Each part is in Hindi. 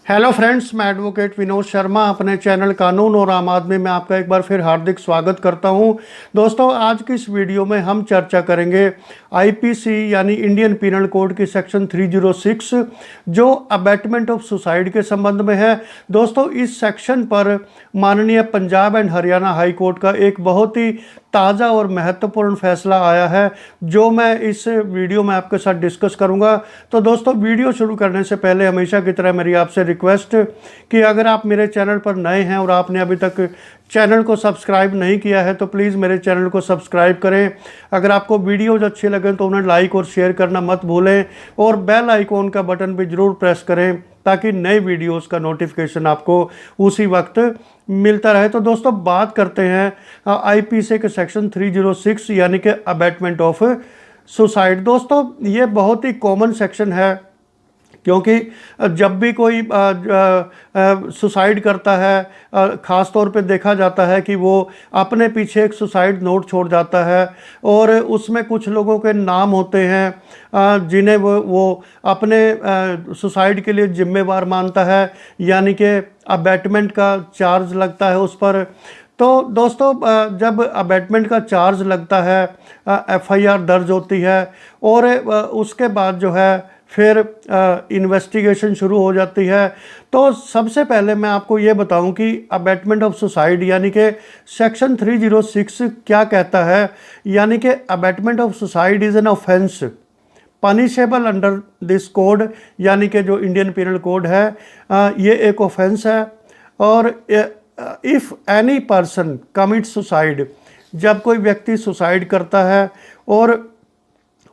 हेलो फ्रेंड्स, मैं एडवोकेट विनोद शर्मा अपने चैनल कानून और आम आदमी में आपका एक बार फिर हार्दिक स्वागत करता हूं। दोस्तों, आज की इस वीडियो में हम चर्चा करेंगे आईपीसी यानी इंडियन पीनल कोड की सेक्शन 306 जो अबैटमेंट ऑफ सुसाइड के संबंध में है। दोस्तों, इस सेक्शन पर माननीय Punjab and Haryana high court का एक बहुत ही ताज़ा और महत्वपूर्ण फैसला आया है जो मैं इस वीडियो में आपके साथ डिस्कस करूंगा। तो दोस्तों, वीडियो शुरू करने से पहले हमेशा की तरह मेरी आपसे रिक्वेस्ट कि अगर आप मेरे चैनल पर नए हैं और आपने अभी तक चैनल को सब्सक्राइब नहीं किया है तो प्लीज़ मेरे चैनल को सब्सक्राइब करें। अगर आपको वीडियोज़ अच्छे लगें तो उन्हें लाइक और शेयर करना मत भूलें और बेल आइकॉन का बटन भी ज़रूर प्रेस करें ताकि नए वीडियोस का नोटिफिकेशन आपको उसी वक्त मिलता रहे। तो दोस्तों, बात करते हैं आईपीसी के सेक्शन 306 यानी कि अबैटमेंट ऑफ सुसाइड। दोस्तों, ये बहुत ही कॉमन सेक्शन है क्योंकि जब भी कोई सुसाइड करता है, ख़ास तौर पे देखा जाता है कि वो अपने पीछे एक सुसाइड नोट छोड़ जाता है और उसमें कुछ लोगों के नाम होते हैं जिन्हें वो अपने सुसाइड के लिए जिम्मेवार मानता है, यानी कि अबैटमेंट का चार्ज लगता है उस पर। तो दोस्तों, जब अबैटमेंट का चार्ज लगता है, एफआईआर दर्ज होती है और उसके बाद जो है फिर इन्वेस्टिगेशन शुरू हो जाती है। तो सबसे पहले मैं आपको ये बताऊं कि अबैटमेंट ऑफ सुसाइड यानी कि सेक्शन 306 क्या कहता है। यानी कि abatement of suicide is an offence punishable under this code, यानी कि जो इंडियन पीनल कोड है ये एक ऑफेंस है। और if any person commit suicide, जब कोई व्यक्ति सुसाइड करता है और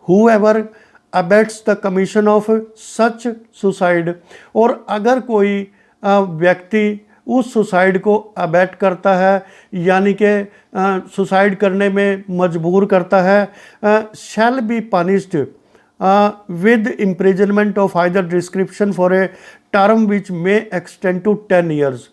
whoever abets the commission of such suicide, और अगर कोई व्यक्ति उस सुसाइड को अबैट करता है यानी कि सुसाइड करने में मजबूर करता है, shall be punished with imprisonment of either description for a term which may extend to 10 years।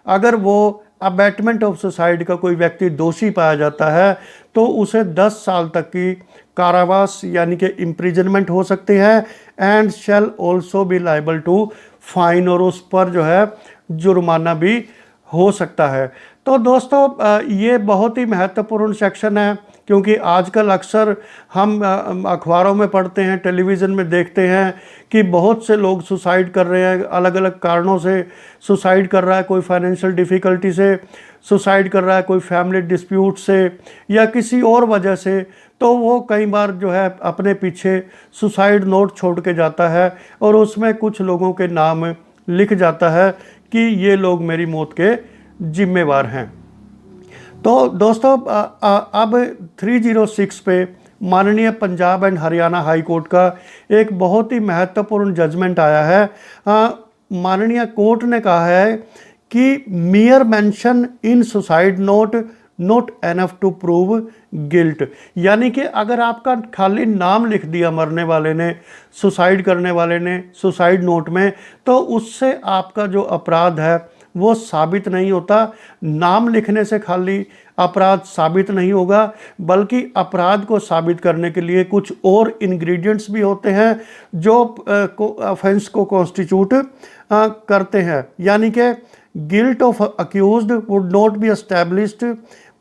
अगर वो अबैटमेंट ऑफ सुसाइड का कोई व्यक्ति दोषी पाया जाता है तो उसे 10 साल तक की कारावास यानी कि इम्प्रिजनमेंट हो सकती है and shall also be liable to fine, और उस पर जो है जुर्माना भी हो सकता है। तो दोस्तों, ये बहुत ही महत्वपूर्ण सेक्शन है क्योंकि आजकल अक्सर हम अखबारों में पढ़ते हैं, टेलीविज़न में देखते हैं कि बहुत से लोग सुसाइड कर रहे हैं, अलग अलग कारणों से सुसाइड कर रहा है। कोई फाइनेंशियल डिफ़िकल्टी से सुसाइड कर रहा है, कोई फैमिली डिस्प्यूट से या किसी और वजह से। तो वो कई बार जो है अपने पीछे सुसाइड नोट छोड़ के जाता है और उसमें कुछ लोगों के नाम लिख जाता है कि ये लोग मेरी मौत के जिम्मेवार हैं। तो दोस्तों, अब 306 पे माननीय Punjab and Haryana high court का एक बहुत ही महत्वपूर्ण जजमेंट आया है। माननीय कोर्ट ने कहा है कि mere mention in suicide note not enough to prove guilt, यानी कि अगर आपका खाली नाम लिख दिया मरने वाले ने, सुसाइड करने वाले ने सुसाइड नोट में, तो उससे आपका जो अपराध है वो साबित नहीं होता। नाम लिखने से खाली अपराध साबित नहीं होगा, बल्कि अपराध को साबित करने के लिए कुछ और इंग्रेडिएंट्स भी होते हैं जो ऑफेंस को कॉन्स्टिट्यूट करते हैं। यानी कि guilt of accused would not be established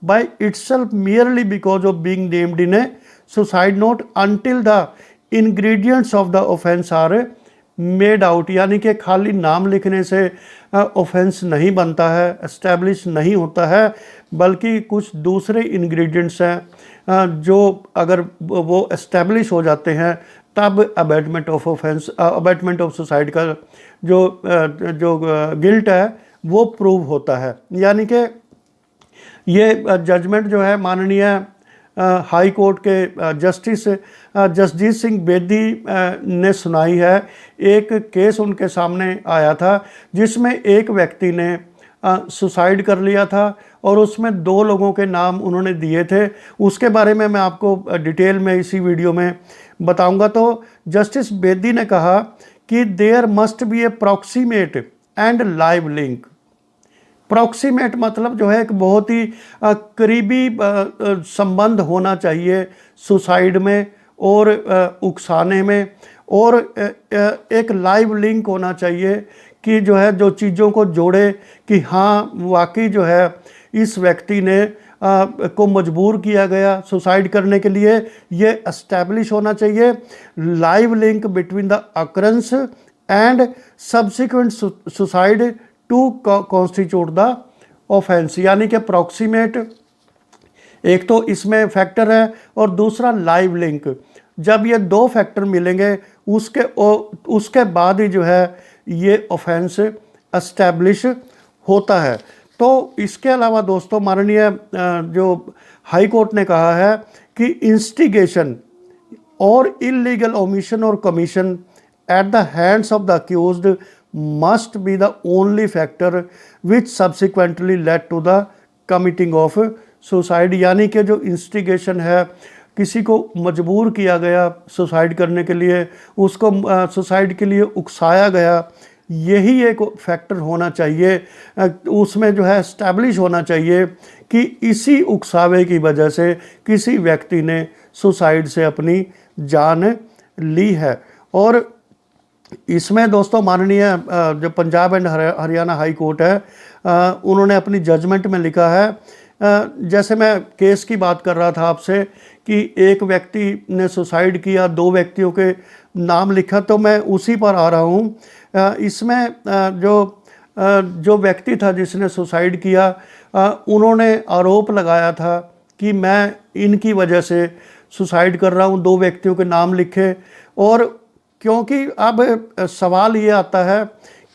by itself merely because of being named in a suicide note until the ingredients of the offense are made out। यानी कि खाली नाम लिखने से ऑफेंस नहीं बनता है, एस्टैब्लिश नहीं होता है, बल्कि कुछ दूसरे इंग्रेडिएंट्स हैं जो अगर वो एस्टैब्लिश हो जाते हैं तब abatement of offence, abatement of suicide का जो गिल्ट है वो प्रूव होता है। यानी कि ये जजमेंट जो है माननीय हाई कोर्ट के जस्टिस जसजीत सिंह बेदी ने सुनाई है। एक केस उनके सामने आया था जिसमें एक व्यक्ति ने सुसाइड कर लिया था और उसमें 2 लोगों के नाम उन्होंने दिए थे। उसके बारे में मैं आपको डिटेल में इसी वीडियो में बताऊंगा। तो जस्टिस बेदी ने कहा कि there must be a proximate and live link. Proximate मतलब जो है एक बहुत ही करीबी संबंध होना चाहिए सुसाइड में और उकसाने में, और एक लाइव लिंक होना चाहिए कि जो है जो चीज़ों को जोड़े कि हाँ वाकई जो है इस व्यक्ति ने को मजबूर किया गया सुसाइड करने के लिए, ये एस्टैब्लिश होना चाहिए। Live link between the occurrence and subsequent suicide to constitute the offence, यानी कि प्रॉक्सीमेट एक तो इसमें फैक्टर है और दूसरा लाइव लिंक। जब ये दो फैक्टर मिलेंगे उसके बाद ही जो है ये ऑफेंस एस्टैब्लिश होता है। तो इसके अलावा दोस्तों माननीय जो हाई कोर्ट ने कहा है कि इंस्टिगेशन और इलीगल ओमिशन और commission at the hands of the accused must be the only factor which subsequently led to the committing of suicide, यानी कि जो इंस्टिगेशन है, किसी को मजबूर किया गया सुसाइड करने के लिए, उसको सुसाइड के लिए उकसाया गया, यही एक फैक्टर होना चाहिए। उसमें जो है एस्टैब्लिश होना चाहिए कि इसी उकसावे की वजह से किसी व्यक्ति ने सुसाइड से अपनी जान ली है। और इसमें दोस्तों माननीय जो Punjab and Haryana high court है उन्होंने अपनी जजमेंट में लिखा है, जैसे मैं केस की बात कर रहा था आपसे कि एक व्यक्ति ने सुसाइड किया, दो व्यक्तियों के नाम लिखा, तो मैं उसी पर आ रहा हूँ। इसमें जो व्यक्ति था जिसने सुसाइड किया, उन्होंने आरोप लगाया था कि मैं इनकी वजह से सुसाइड कर रहा हूँ, दो व्यक्तियों के नाम लिखे। और क्योंकि अब सवाल ये आता है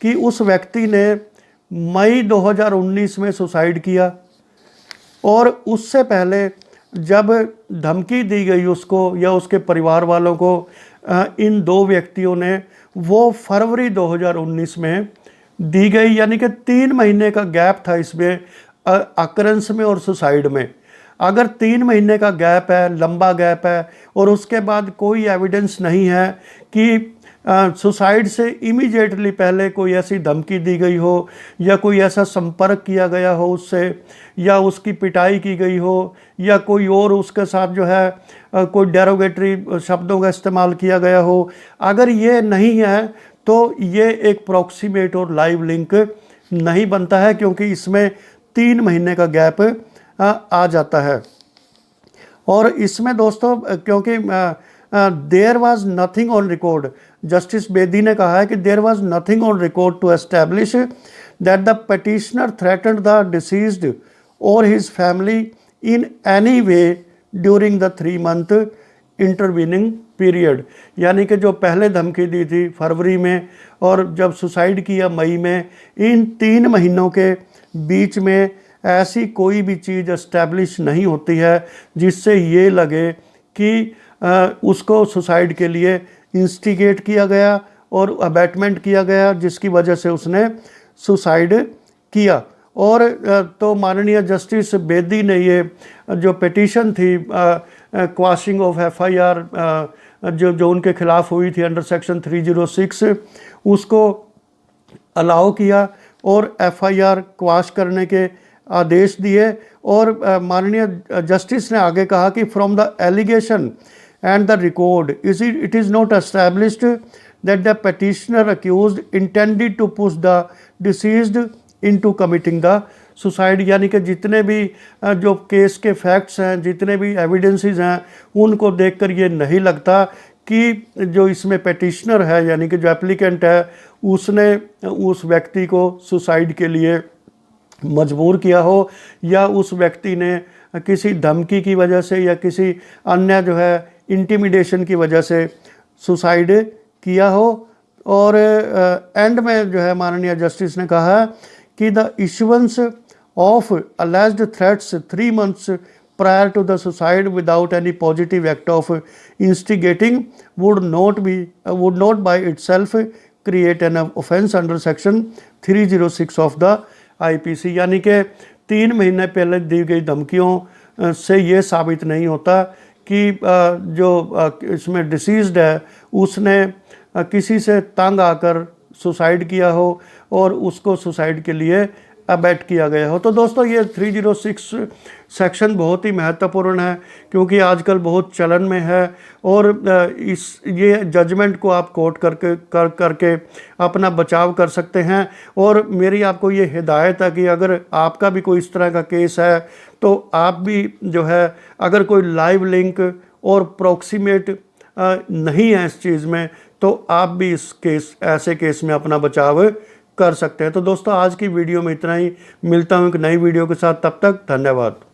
कि उस व्यक्ति ने मई 2019 में सुसाइड किया और उससे पहले जब धमकी दी गई उसको या उसके परिवार वालों को, इन दो व्यक्तियों ने, वो फरवरी 2019 में दी गई, यानी कि 3 महीने का गैप था इसमें अकरेंस में और सुसाइड में। अगर 3 महीने का गैप है, लंबा गैप है, और उसके बाद कोई एविडेंस नहीं है कि सुसाइड से इमीडिएटली पहले कोई ऐसी धमकी दी गई हो या कोई ऐसा संपर्क किया गया हो उससे, या उसकी पिटाई की गई हो, या कोई और उसके साथ जो है कोई डेरोगेटरी शब्दों का इस्तेमाल किया गया हो, अगर ये नहीं है तो ये एक प्रॉक्सीमेट और लाइव लिंक नहीं बनता है, क्योंकि इसमें 3 महीने का गैप आ जाता है। और इसमें दोस्तों क्योंकि there was nothing on record, justice Bedi ने कहा है कि there was nothing on record to establish that the petitioner threatened the deceased और his family in any way during the 3 month intervening period, यानी कि जो पहले धमकी दी थी फरवरी में और जब सुसाइड किया मई में, इन 3 महीनों के बीच में ऐसी कोई भी चीज़ एस्टैब्लिश नहीं होती है जिससे ये लगे कि उसको सुसाइड के लिए इंस्टिगेट किया गया और अबैटमेंट किया गया, जिसकी वजह से उसने सुसाइड किया। और तो माननीय जस्टिस बेदी ने ये जो पिटीशन थी क्वाशिंग ऑफ FIR जो उनके खिलाफ हुई थी अंडर सेक्शन 306, उसको अलाउ किया और FIR क्वाश करने के आदेश दिए। और माननीय जस्टिस ने आगे कहा कि from the allegation and the record it is not established that the petitioner accused intended to push the deceased into committing the suicide, यानी कि जितने भी जो केस के फैक्ट्स हैं, जितने भी एविडेंसेस हैं, उनको देखकर ये नहीं लगता कि जो इसमें पेटिशनर है यानी कि जो एप्लीकेंट है उसने उस व्यक्ति को सुसाइड के लिए मजबूर किया हो, या उस व्यक्ति ने किसी धमकी की वजह से या किसी अन्य जो है इंटिमिडेशन की वजह से सुसाइड किया हो। और एंड में जो है माननीय जस्टिस ने कहा कि the issuance of alleged threats 3 months prior to the suicide without any positive act of instigating would not by itself create an offence under section 306 of the IPC, यानी कि 3 महीने पहले दी गई धमकियों से ये साबित नहीं होता कि जो इसमें डिसीज्ड है उसने किसी से तंग आकर सुसाइड किया हो और उसको सुसाइड के लिए अबैट किया गया हो। तो दोस्तों ये 306 सेक्शन बहुत ही महत्वपूर्ण है, क्योंकि आजकल बहुत चलन में है, और ये जजमेंट को आप कोट करके अपना बचाव कर सकते हैं। और मेरी आपको ये हिदायत है कि अगर आपका भी कोई इस तरह का केस है तो आप भी जो है, अगर कोई लाइव लिंक और प्रोक्सीमेट नहीं है इस चीज़ में, तो आप भी ऐसे केस में अपना बचाव कर सकते हैं। तो दोस्तों आज की वीडियो में इतना ही, मिलता हूँ एक नई वीडियो के साथ, तब तक धन्यवाद।